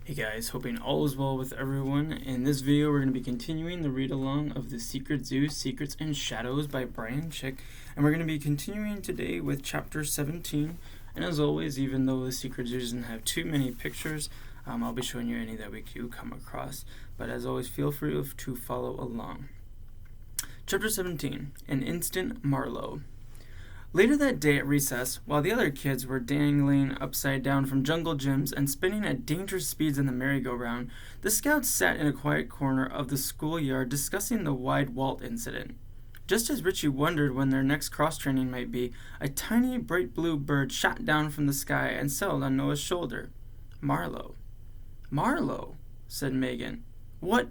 Hey guys, hoping all is well with everyone. In this video, we're going to be continuing the read-along of The Secret Zoo, Secrets and Shadows by Brian Chick. And we're going to be continuing today with Chapter 17. And as always, even though The Secret Zoo doesn't have too many pictures, I'll be showing you any that we do come across. But as always, feel free to follow along. Chapter 17, An Instant Marlo. Later that day at recess, while the other kids were dangling upside down from jungle gyms and spinning at dangerous speeds in the merry-go-round, the scouts sat in a quiet corner of the schoolyard discussing the Wide Walt incident. Just as Richie wondered when their next cross-training might be, a tiny bright blue bird shot down from the sky and settled on Noah's shoulder. Marlo. Marlo, said Megan. What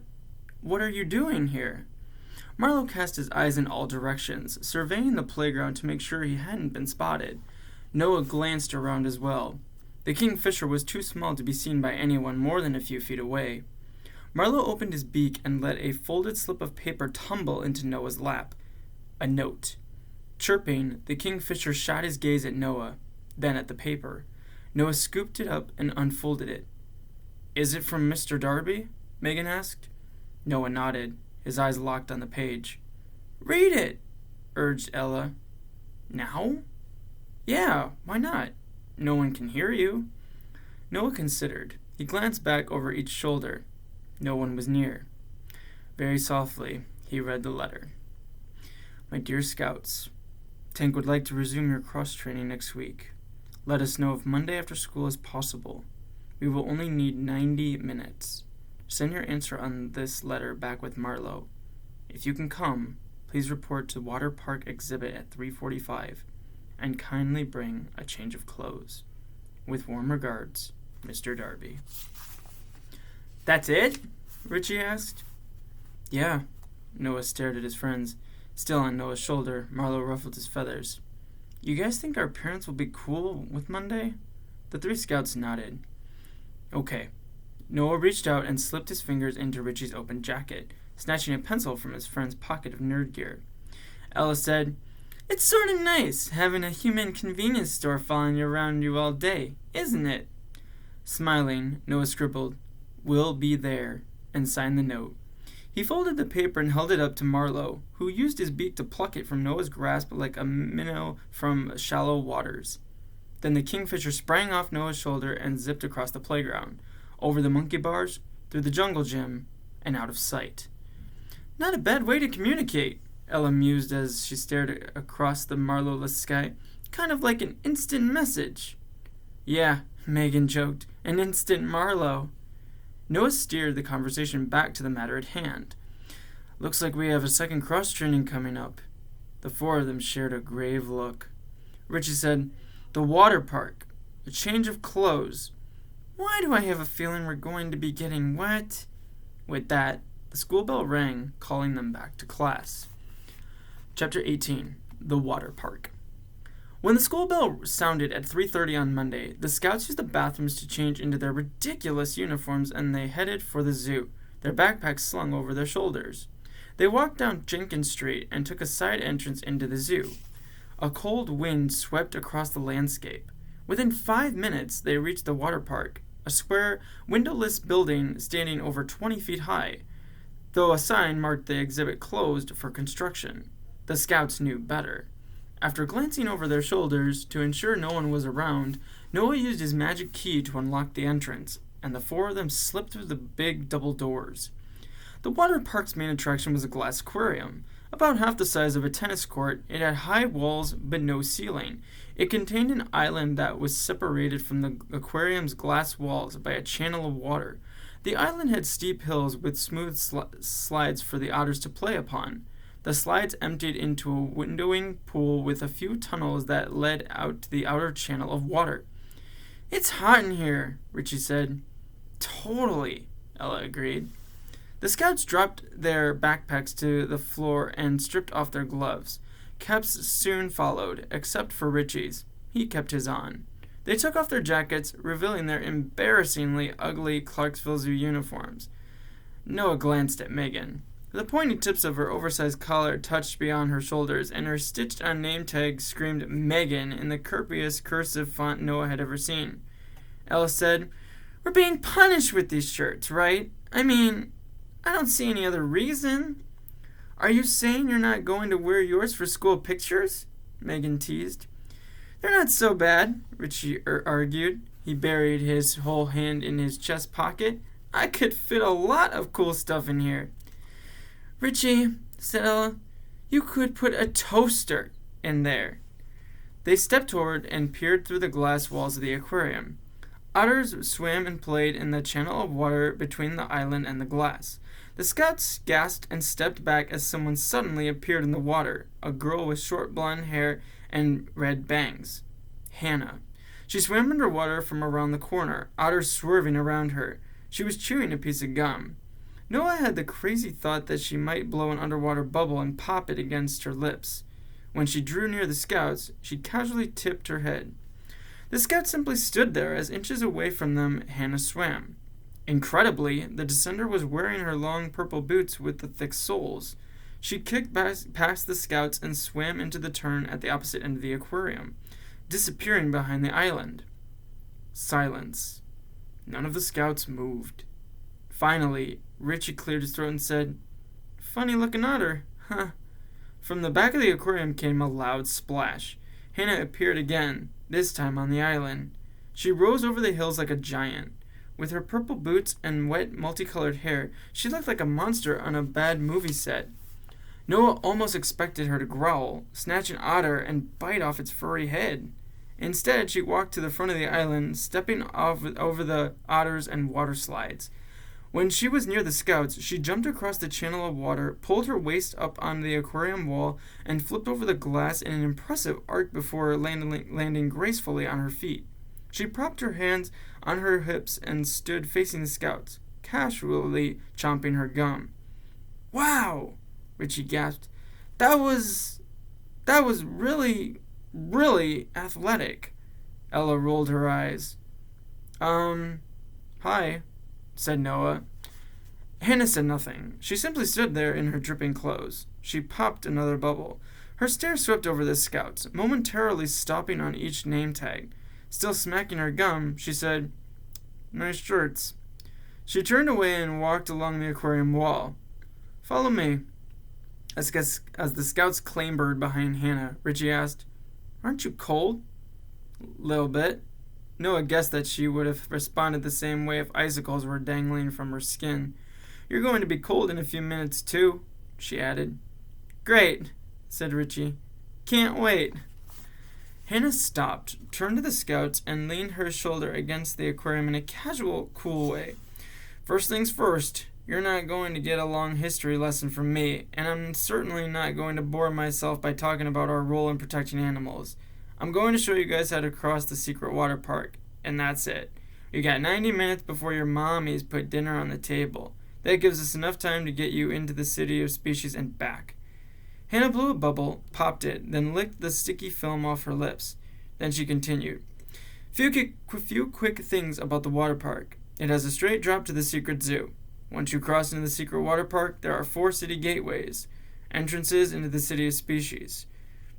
are you doing here? Marlo cast his eyes in all directions, surveying the playground to make sure he hadn't been spotted. Noah glanced around as well. The kingfisher was too small to be seen by anyone more than a few feet away. Marlo opened his beak and let a folded slip of paper tumble into Noah's lap. A note. Chirping, the kingfisher shot his gaze at Noah, then at the paper. Noah scooped it up and unfolded it. "Is it from Mr. Darby?" Megan asked. Noah nodded, his eyes locked on the page. "Read it," urged Ella. "Now?" "Yeah, why not? No one can hear you." Noah considered. He glanced back over each shoulder. No one was near. Very softly, he read the letter. "My dear Scouts, Tank would like to resume your cross-training next week. Let us know if Monday after school is possible. We will only need 90 minutes. Send your answer on this letter back with Marlo. If you can come, please report to Water Park exhibit at 3:45, and kindly bring a change of clothes. With warm regards, Mr. Darby." "That's it?" Richie asked. "Yeah." Noah stared at his friends. Still on Noah's shoulder, Marlo ruffled his feathers. "You guys think our parents will be cool with Monday?" The three scouts nodded. "Okay." Noah reached out and slipped his fingers into Richie's open jacket, snatching a pencil from his friend's pocket of nerd gear. Ella said, "It's sort of nice having a human convenience store following around you all day, isn't it?" Smiling, Noah scribbled, "We'll be there," and signed the note. He folded the paper and held it up to Marlo, who used his beak to pluck it from Noah's grasp like a minnow from shallow waters. Then the kingfisher sprang off Noah's shoulder and zipped across the playground, over the monkey bars, through the jungle gym, and out of sight. "Not a bad way to communicate," Ella mused as she stared across the Marlo-less sky. "Kind of like an instant message." "Yeah," Megan joked, "an instant Marlo." Noah steered the conversation back to the matter at hand. "Looks like we have a second cross-training coming up." The four of them shared a grave look. Richie said, "The water park. A change of clothes. Why do I have a feeling we're going to be getting wet?" With that, the school bell rang, calling them back to class. Chapter 18, The Water Park. When the school bell sounded at 3:30 on Monday, the scouts used the bathrooms to change into their ridiculous uniforms and they headed for the zoo, their backpacks slung over their shoulders. They walked down Jenkins Street and took a side entrance into the zoo. A cold wind swept across the landscape. Within 5 minutes, they reached the water park, a square, windowless building standing over 20 feet high, though a sign marked the exhibit closed for construction. The scouts knew better. After glancing over their shoulders to ensure no one was around, Noah used his magic key to unlock the entrance, and the four of them slipped through the big double doors. The water park's main attraction was a glass aquarium. About half the size of a tennis court, it had high walls but no ceiling. It contained an island that was separated from the aquarium's glass walls by a channel of water. The island had steep hills with smooth slides for the otters to play upon. The slides emptied into a windowing pool with a few tunnels that led out to the outer channel of water. "It's hot in here," Richie said. "Totally," Ella agreed. The scouts dropped their backpacks to the floor and stripped off their gloves. Caps soon followed, except for Richie's. He kept his on. They took off their jackets, revealing their embarrassingly ugly Clarksville Zoo uniforms. Noah glanced at Megan. The pointy tips of her oversized collar touched beyond her shoulders, and her stitched-on name tag screamed Megan in the curpiest cursive font Noah had ever seen. Ella said, We're being punished with these shirts, right? I mean, I don't see any other reason. Are you saying you're not going to wear yours for school pictures? Megan teased. They're not so bad, Richie argued. He buried his whole hand in his chest pocket. I could fit a lot of cool stuff in here. Richie, said Ella, you could put a toaster in there. They stepped toward and peered through the glass walls of the aquarium. Otters swam and played in the channel of water between the island and the glass. The scouts gasped and stepped back as someone suddenly appeared in the water, a girl with short blonde hair and red bangs. Hannah. She swam underwater from around the corner, otters swerving around her. She was chewing a piece of gum. Noah had the crazy thought that she might blow an underwater bubble and pop it against her lips. When she drew near the scouts, she casually tipped her head. The scouts simply stood there as inches away from them Hannah swam. Incredibly, the descender was wearing her long purple boots with the thick soles. She kicked past the scouts and swam into the turn at the opposite end of the aquarium, disappearing behind the island. Silence. None of the scouts moved. Finally, Richie cleared his throat and said, Funny looking otter, huh? From the back of the aquarium came a loud splash. Hannah appeared again, this time on the island. She rose over the hills like a giant. With her purple boots and wet, multicolored hair, she looked like a monster on a bad movie set. Noah almost expected her to growl, snatch an otter, and bite off its furry head. Instead, she walked to the front of the island, stepping over the otters and water slides. When she was near the scouts, she jumped across the channel of water, pulled her waist up on the aquarium wall, and flipped over the glass in an impressive arc before landing gracefully on her feet. She propped her hands on her hips and stood facing the scouts, casually chomping her gum. Wow! Richie gasped. That was really, really athletic. Ella rolled her eyes. Hi, said Noah. Hannah said nothing. She simply stood there in her dripping clothes. She popped another bubble. Her stare swept over the scouts, momentarily stopping on each name tag. Still smacking her gum, she said, Nice shirts. She turned away and walked along the aquarium wall. Follow me. As the scouts clambered behind Hannah, Richie asked, Aren't you cold? Little bit. Noah guessed that she would have responded the same way if icicles were dangling from her skin. You're going to be cold in a few minutes, too, she added. Great, said Richie. Can't wait. Hannah stopped, turned to the scouts, and leaned her shoulder against the aquarium in a casual, cool way. First things first, you're not going to get a long history lesson from me, and I'm certainly not going to bore myself by talking about our role in protecting animals. I'm going to show you guys how to cross the Secret Wotter Park, and that's it. You got 90 minutes before your mommies put dinner on the table. That gives us enough time to get you into the City of Species and back. Hannah blew a bubble, popped it, then licked the sticky film off her lips. Then she continued. Few quick things about the water park. It has a straight drop to the Secret Zoo. Once you cross into the Secret Wotter Park, there are 4 city gateways, entrances into the City of Species.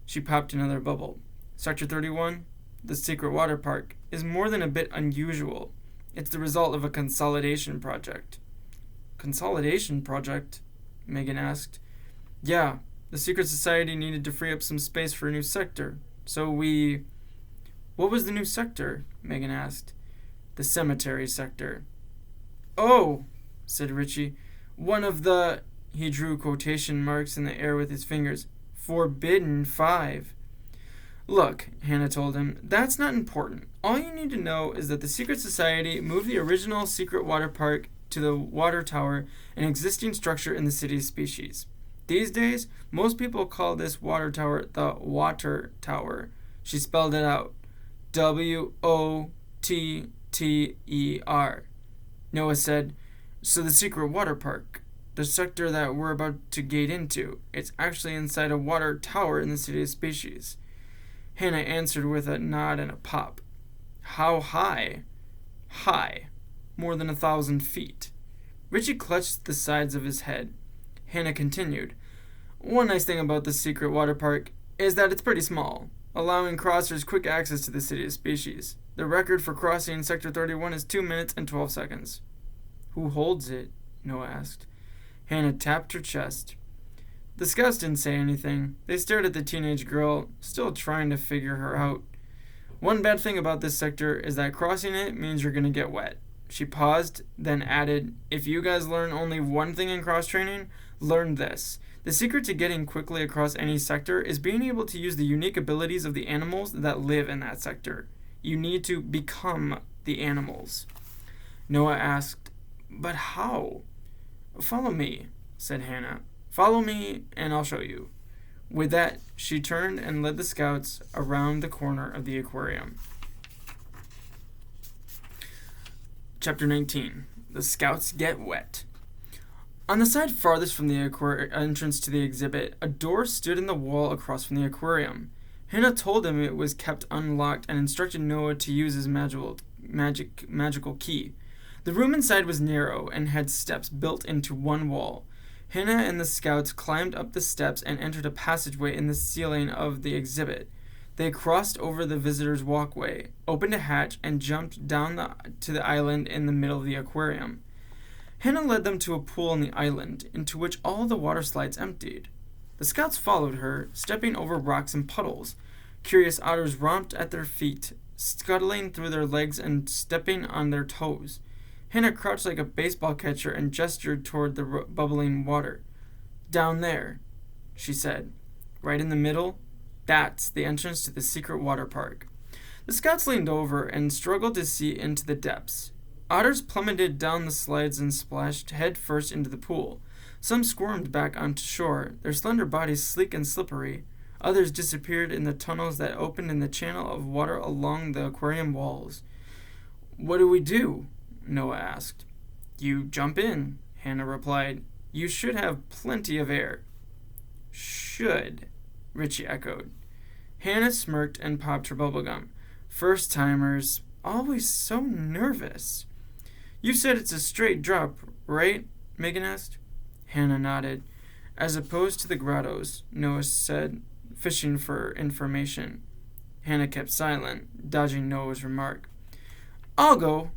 She popped another bubble. Sector 31, the Secret Wotter Park, is more than a bit unusual. It's the result of a consolidation project. Consolidation project? Megan asked. Yeah, the Secret Society needed to free up some space for a new sector. So we... What was the new sector? Megan asked. The cemetery sector. Oh, said Richie. One of the... He drew quotation marks in the air with his fingers. Forbidden 5. Look, Hannah told him, that's not important. All you need to know is that the Secret Society moved the original Secret Wotter Park to the water tower, an existing structure in the City of Species. These days, most people call this water tower the Water Tower. She spelled it out. WOTTER. Noah said, So the Secret Wotter Park, the sector that we're about to gate into, it's actually inside a water tower in the City of Species. Hannah answered with a nod and a pop. How high? High. More than 1,000 feet. Richie clutched the sides of his head. Hannah continued. One nice thing about the Secret Wotter Park is that it's pretty small, allowing crossers quick access to the City of Species. The record for crossing Sector 31 is 2 minutes and 12 seconds. Who holds it? Noah asked. Hannah tapped her chest. The scouts didn't say anything. They stared at the teenage girl, still trying to figure her out. One bad thing about this sector is that crossing it means you're going to get wet. She paused, then added, if you guys learn only one thing in cross-training, learn this. The secret to getting quickly across any sector is being able to use the unique abilities of the animals that live in that sector. You need to become the animals. Noah asked, but how? Follow me, said Hannah. Follow me, and I'll show you. With that, she turned and led the scouts around the corner of the aquarium. Chapter 19. The Scouts Get Wet. On the side farthest from the entrance to the exhibit, a door stood in the wall across from the aquarium. Hannah told him it was kept unlocked and instructed Noah to use his magical key. The room inside was narrow and had steps built into one wall. Hannah and the scouts climbed up the steps and entered a passageway in the ceiling of the exhibit. They crossed over the visitors' walkway, opened a hatch, and jumped down to the island in the middle of the aquarium. Hannah led them to a pool on the island, into which all the water slides emptied. The scouts followed her, stepping over rocks and puddles. Curious otters romped at their feet, scuttling through their legs and stepping on their toes. Hannah crouched like a baseball catcher and gestured toward the bubbling water. Down there, she said. Right in the middle, that's the entrance to the Secret Wotter Park. The scouts leaned over and struggled to see into the depths. Otters plummeted down the slides and splashed head first into the pool. Some squirmed back onto shore, their slender bodies sleek and slippery. Others disappeared in the tunnels that opened in the channel of water along the aquarium walls. What do we do? Noah asked. You jump in, Hannah replied. You should have plenty of air. Should, Richie echoed. Hannah smirked and popped her bubblegum. First-timers, always so nervous. You said it's a straight drop, right? Megan asked. Hannah nodded. As opposed to the grottos, Noah said, fishing for information. Hannah kept silent, dodging Noah's remark. I'll go,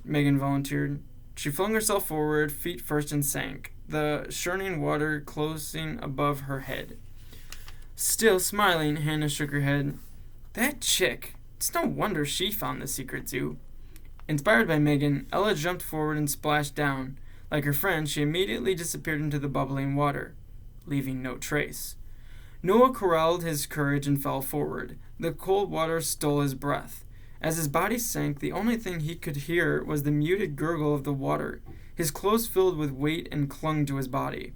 Megan volunteered. She flung herself forward, feet first, and sank, the churning water closing above her head. Still smiling, Hannah shook her head. That chick. It's no wonder she found the secret zoo. Inspired by Megan, Ella jumped forward and splashed down. Like her friend, she immediately disappeared into the bubbling water, leaving no trace. Noah corralled his courage and fell forward. The cold water stole his breath. As his body sank, the only thing he could hear was the muted gurgle of the water. His clothes filled with weight and clung to his body.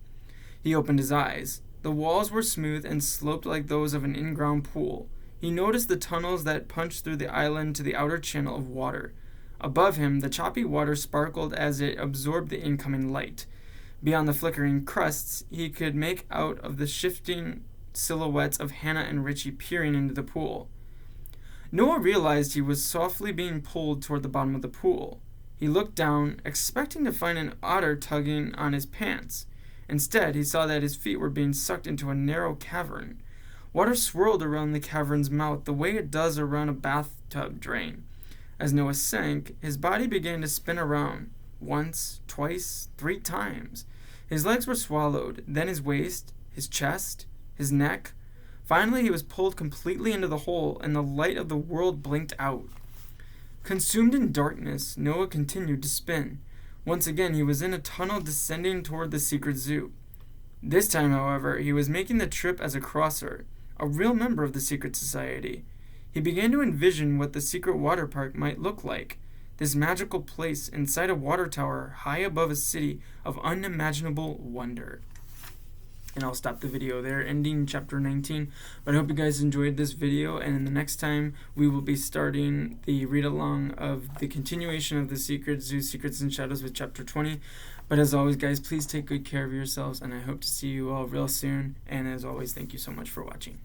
He opened his eyes. The walls were smooth and sloped like those of an in-ground pool. He noticed the tunnels that punched through the island to the outer channel of water. Above him, the choppy water sparkled as it absorbed the incoming light. Beyond the flickering crusts, he could make out of the shifting silhouettes of Hannah and Richie peering into the pool. Noah realized he was softly being pulled toward the bottom of the pool. He looked down, expecting to find an otter tugging on his pants. Instead, he saw that his feet were being sucked into a narrow cavern. Water swirled around the cavern's mouth the way it does around a bathtub drain. As Noah sank, his body began to spin around, once, twice, 3 times. His legs were swallowed, then his waist, his chest, his neck. Finally, he was pulled completely into the hole, and the light of the world blinked out. Consumed in darkness, Noah continued to spin. Once again, he was in a tunnel descending toward the secret zoo. This time, however, he was making the trip as a crosser, a real member of the secret society. He began to envision what the Secret Wotter Park might look like, this magical place inside a water tower high above a city of unimaginable wonder. And I'll stop the video there, ending chapter 19. But I hope you guys enjoyed this video, and in the next time, we will be starting the read-along of the continuation of the Secret Zoo, Secrets and Shadows with chapter 20. But as always, guys, please take good care of yourselves, and I hope to see you all real soon. And as always, thank you so much for watching.